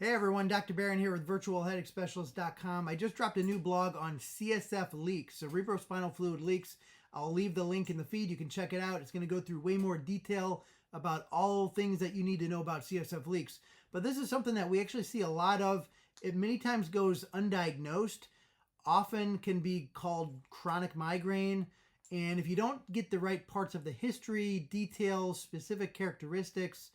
Hey everyone, Dr. Barron here with virtualheadacheспecialist.com. I just dropped a new blog on CSF leaks, cerebrospinal fluid leaks. I'll leave the link in the feed. You can check it out. It's going to go through way more detail about all things that you need to know about CSF leaks. But this is something that we actually see a lot of. It many times goes undiagnosed, often can be called chronic migraine. And if you don't get the right parts of the history, details, specific characteristics,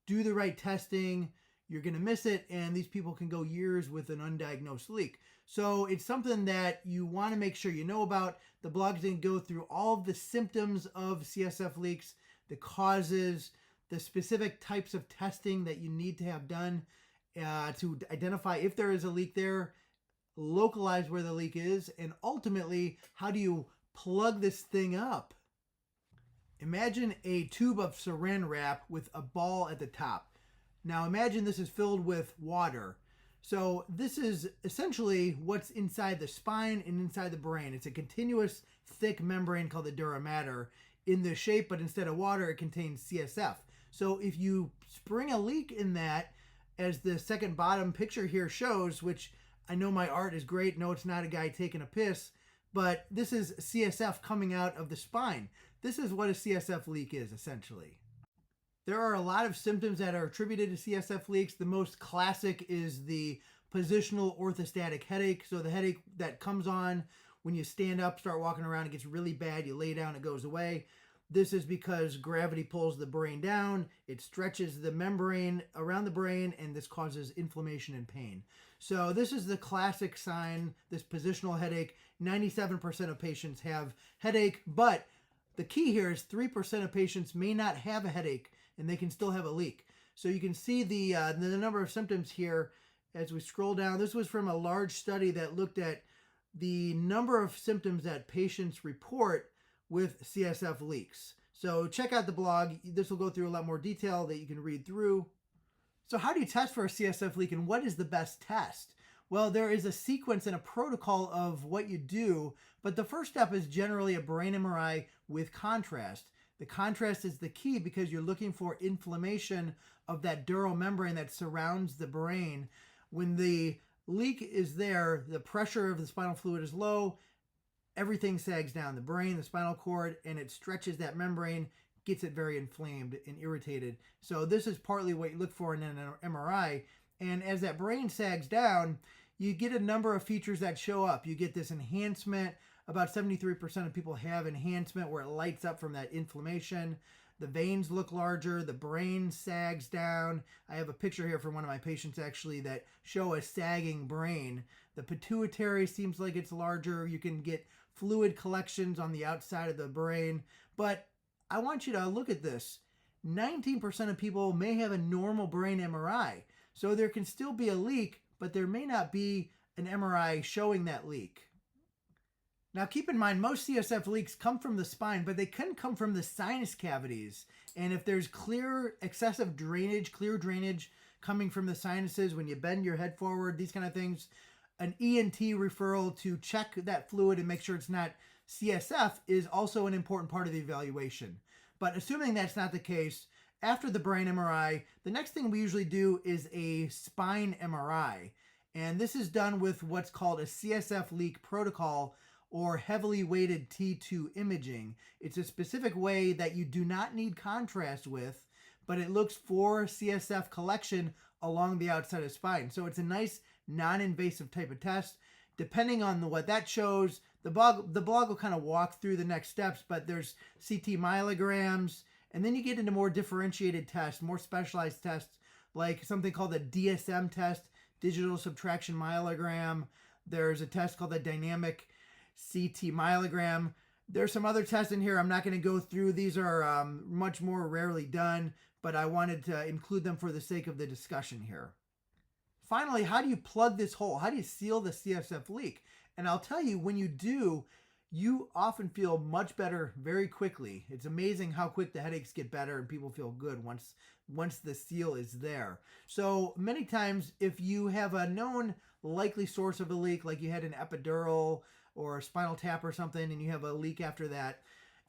do the right testing, you're going to miss it, and these people can go years with an undiagnosed leak. So it's something that you want to make sure you know about. The blog is going to go through all of the symptoms of CSF leaks, the causes, the specific types of testing that you need to have done to identify if there is a leak there, localize where the leak is, and ultimately, how do you plug this thing up? Imagine a tube of saran wrap with a ball at the top. Now imagine this is filled with water. So this is essentially what's inside the spine and inside the brain. It's a continuous thick membrane called the dura mater in the shape, but instead of water, it contains CSF. So if you spring a leak in that, as the second bottom picture here shows, which I know my art is great. No, it's not a guy taking a piss, but this is CSF coming out of the spine. This is what a CSF leak is essentially. There are a lot of symptoms that are attributed to CSF leaks. The most classic is the positional orthostatic headache. So the headache that comes on when you stand up, start walking around, it gets really bad. You lay down, it goes away. This is because gravity pulls the brain down. It stretches the membrane around the brain, and this causes inflammation and pain. So this is the classic sign, this positional headache. 97% of patients have headache, but the key here is 3% of patients may not have a headache, and they can still have a leak. So you can see the number of symptoms here as we scroll down. This was from a large study that looked at the number of symptoms that patients report with CSF leaks. So check out the blog. This will go through a lot more detail that you can read through. So how do you test for a CSF leak, and what is the best test? Well, there is a sequence and a protocol of what you do, but the first step is generally a brain MRI with contrast. The contrast is the key because you're looking for inflammation of that dural membrane that surrounds the brain. When the leak is there, the pressure of the spinal fluid is low, everything sags down, the brain, the spinal cord, and it stretches that membrane, gets it very inflamed and irritated. So this is partly what you look for in an MRI. And as that brain sags down, you get a number of features that show up. You get this enhancement. About 73% of people have enhancement where it lights up from that inflammation. The veins look larger. The brain sags down. I have a picture here from one of my patients actually that show a sagging brain. The pituitary seems like it's larger. You can get fluid collections on the outside of the brain. But I want you to look at this. 19% of people may have a normal brain MRI. So there can still be a leak, but there may not be an MRI showing that leak. Now keep in mind, most CSF leaks come from the spine, but they can come from the sinus cavities. And if there's clear excessive drainage, clear drainage coming from the sinuses when you bend your head forward, these kind of things, an ENT referral to check that fluid and make sure it's not CSF is also an important part of the evaluation. But assuming that's not the case, after the brain MRI, the next thing we usually do is a spine MRI. And this is done with what's called a CSF leak protocol, or heavily weighted T2 imaging. It's a specific way that you do not need contrast with, but it looks for CSF collection along the outside of the spine. So it's a nice non-invasive type of test. Depending on what that shows, the blog will kind of walk through the next steps, but there's CT myelograms, and then you get into more differentiated tests, more specialized tests, like something called the DSM test, digital subtraction myelogram. There's a test called the dynamic CT myelogram. There's some other tests in here I'm not going to go through. These are much more rarely done, but I wanted to include them for the sake of the discussion here. Finally, how do you plug this hole? How do you seal the CSF leak? And I'll tell you, when you do, you often feel much better very quickly. It's amazing how quick the headaches get better and people feel good once the seal is there. So many times, if you have a known likely source of a leak, like you had an epidural or a spinal tap or something, and you have a leak after that,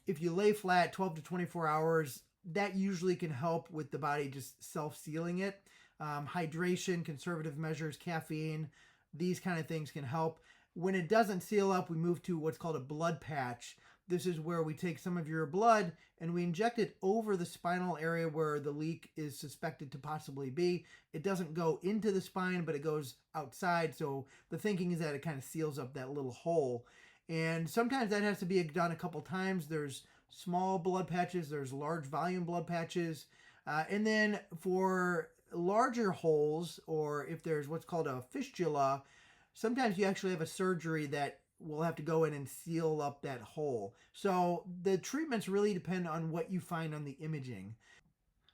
if you lay flat 12 to 24 hours, that usually can help with the body just self-sealing it. hydration, conservative measures, caffeine, these kind of things can help. When it doesn't seal up, we move to what's called a blood patch. This is where we take some of your blood and we inject it over the spinal area where the leak is suspected to possibly be. It doesn't go into the spine, but it goes outside. So the thinking is that it kind of seals up that little hole. And sometimes that has to be done a couple times. There's small blood patches, there's large volume blood patches. And then for larger holes, or if there's what's called a fistula, sometimes you actually have a surgery that will have to go in and seal up that hole. So the treatments really depend on what you find on the imaging.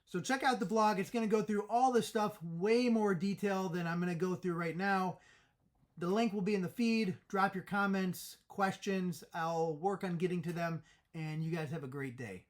So check out the blog. It's going to go through all this stuff, way more detail than I'm going to go through right now. The link will be in the feed. Drop your comments, questions. I'll work on getting to them, and you guys have a great day.